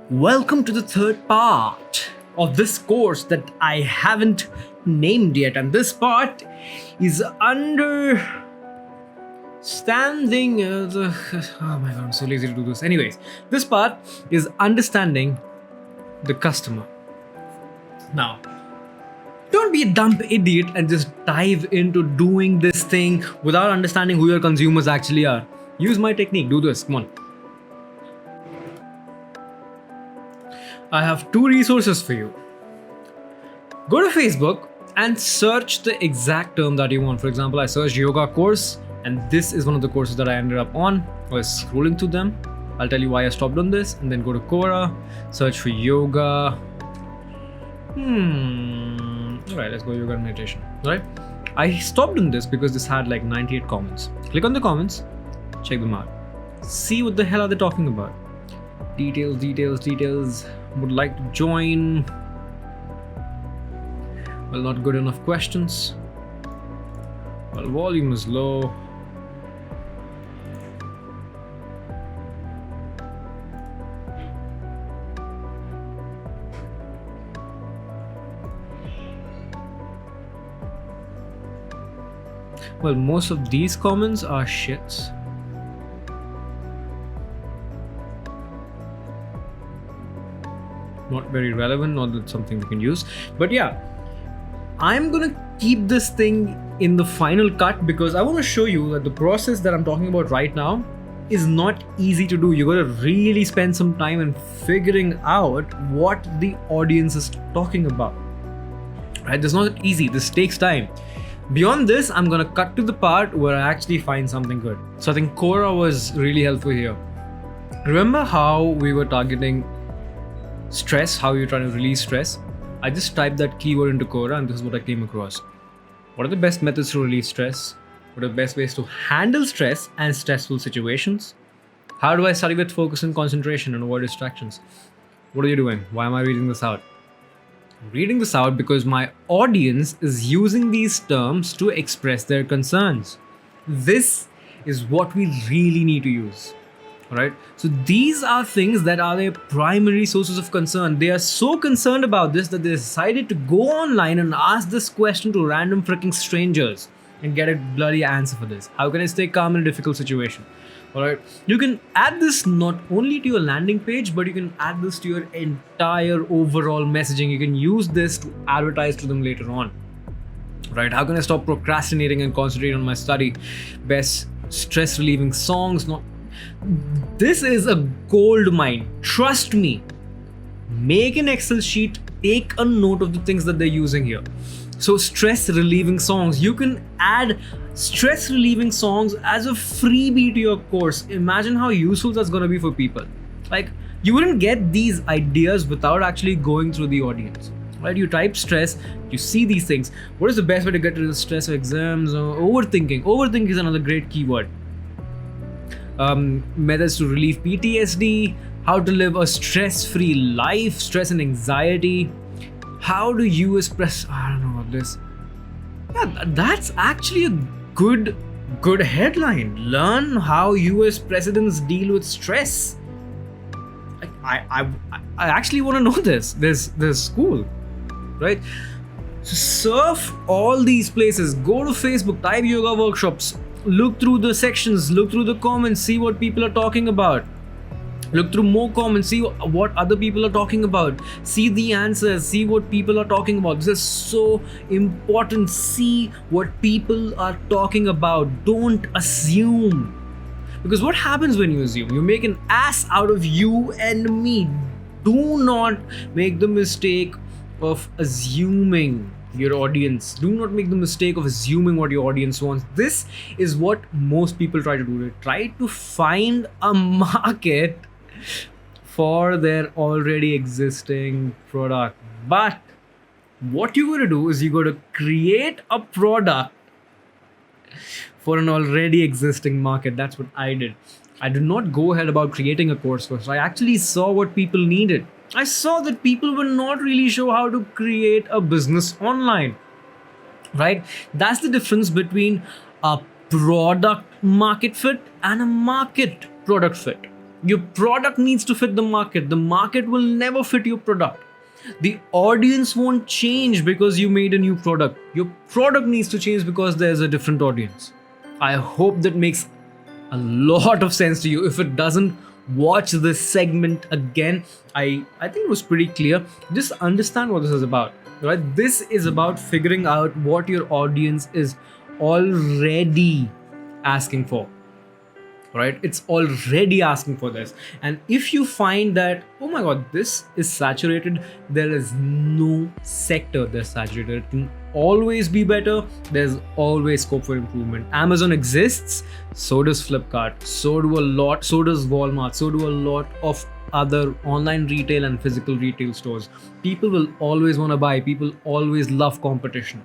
Welcome to the third part of this course that I haven't named yet, and this part is understanding the. Oh my god, I'm so lazy to do this. Anyways, this part is understanding the customer. Now, don't be a dumb idiot and just dive into doing this thing without understanding who your consumers actually are. Use my technique, do this, come on. I have two resources for you. Go to Facebook and search the exact term that you want. For example, I searched yoga course, and this is one of the courses that I ended up on. I was scrolling through them. I'll tell you why I stopped on this, and then go to Quora, search for yoga. Alright, let's go yoga and meditation. Right? I stopped on this because this had like 98 comments. Click on the comments, check them out. See what the hell are they talking about. Details. Would like to join. Well, not good enough questions. Well, volume is low. Well, most of these comments are shits. Not very relevant, not that something we can use. But yeah, I'm gonna keep this thing in the final cut because I want to show you that the process that I'm talking about right now is not easy to do. You gotta really spend some time in figuring out what the audience is talking about. Right? This is not easy, this takes time. Beyond this, I'm gonna cut to the part where I actually find something good. So I think Quora was really helpful here. Remember how we were targeting stress, how you're trying to release stress? I just typed that keyword into Quora and this is what I came across. What are the best methods to release stress? What are the best ways to handle stress and stressful situations? How do I study with focus and concentration and avoid distractions? What are you doing? Why am I reading this out? I'm reading this out because my audience is using these terms to express their concerns. This is what we really need to use. Alright, so these are things that are their primary sources of concern. They are so concerned about this that they decided to go online and ask this question to random freaking strangers and get a bloody answer for this. How can I stay calm in a difficult situation? Alright, you can add this not only to your landing page, but you can add this to your entire overall messaging. You can use this to advertise to them later on. Right, how can I stop procrastinating and concentrate on my study? Best stress relieving songs, not. This is a gold mine. Trust me. Make an Excel sheet, take a note of the things that they're using here. So stress relieving songs. You can add stress relieving songs as a freebie to your course. Imagine how useful that's going to be for people. Like, you wouldn't get these ideas without actually going through the audience. Right? You type stress, you see these things. What is the best way to get rid of stress of exams or overthinking? Overthinking is another great keyword. Methods to relieve PTSD, how to live a stress-free life, stress and anxiety, how do you express, I don't know what this. Yeah, that's actually a good headline. Learn how US presidents deal with stress. I actually want to know this. There's cool, right? So surf all these places. Go to Facebook, type yoga workshops. Look through the sections, look through the comments, see what people are talking about. Look through more comments, see what other people are talking about. See the answers, see what people are talking about. This is so important. See what people are talking about. Don't assume. Because what happens when you assume? You make an ass out of you and me. Do not make the mistake of assuming your audience. Do not make the mistake of assuming what your audience wants. This is what most people try to do. They try to find a market for their already existing product. But what you gotta do is you gotta create a product for an already existing market. That's what I did. I did not go ahead about creating a course first. I actually saw what people needed. I saw that people were not really sure how to create a business online, right? That's the difference between a product market fit and a market product fit. Your product needs to fit the market. The market will never fit your product. The audience won't change because you made a new product. Your product needs to change because there's a different audience. I hope that makes a lot of sense to you. If it doesn't, watch this segment again. I think it was pretty clear. Just understand what this is about, right? This is about figuring out what your audience is already asking for, right? It's already asking for this. And if you find that, oh my god, this is saturated, there is no sector that's saturated. It can always be better. There's always scope for improvement. Amazon exists, so does Flipkart, so does Walmart, so do a lot of other online retail and physical retail stores. People will always want to buy. People always love competition,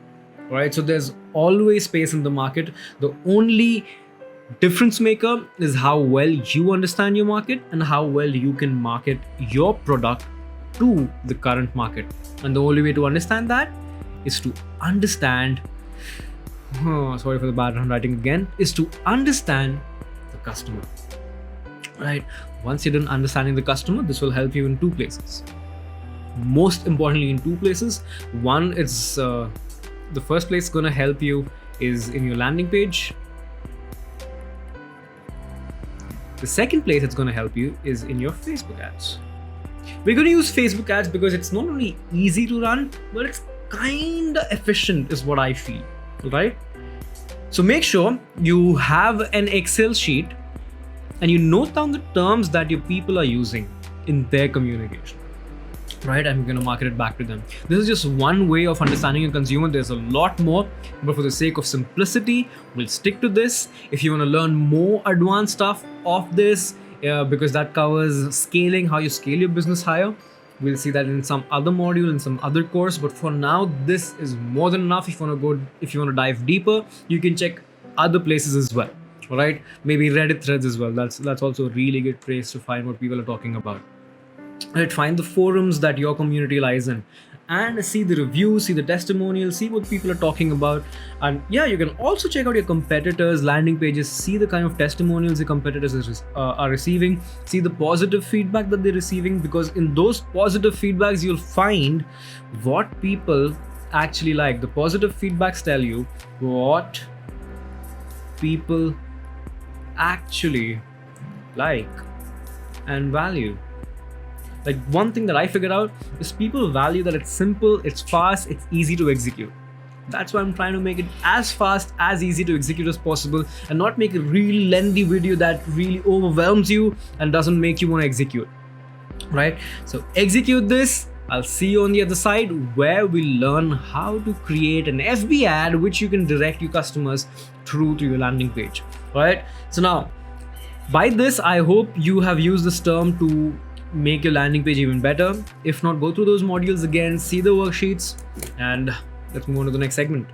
right? So there's always space in the market. The only difference maker is how well you understand your market and how well you can market your product to the current market. And the only way to understand that is to understand, sorry for the bad handwriting again, is to understand the customer, right? Once you're done understanding the customer, this will help you in two places. Most importantly, in two places. One, it's the first place going to help you is in your landing page. The second place it's going to help you is in your Facebook ads. We're going to use Facebook ads because it's not only easy to run, but it's kind of efficient is what I feel, right? So make sure you have an Excel sheet and you note down the terms that your people are using in their communication, right? I'm going to market it back to them. This is just one way of understanding a consumer. There's a lot more, but for the sake of simplicity, we'll stick to this. If you want to learn more advanced stuff of this, because that covers scaling, how you scale your business higher, we'll see that in some other module, in some other course. But for now, this is more than enough. If you want to dive deeper, you can check other places as well. All right, maybe Reddit threads as well. That's also a really good place to find what people are talking about. Right, find the forums that your community lies in and see the reviews, see the testimonials, see what people are talking about. And yeah, you can also check out your competitors' landing pages, see the kind of testimonials the competitors are receiving, see the positive feedback that they're receiving, because in those positive feedbacks, you'll find what people actually like. The positive feedbacks tell you what people actually like and value. Like, one thing that I figured out is people value that it's simple, it's fast, it's easy to execute. That's why I'm trying to make it as fast, as easy to execute as possible, and not make a really lengthy video that really overwhelms you and doesn't make you want to execute, right? So execute this. I'll see you on the other side, where we learn how to create an FB ad which you can direct your customers through to your landing page, right? So now, by this, I hope you have used this term to make your landing page even better. If not, go through those modules again, see the worksheets, and let's move on to the next segment.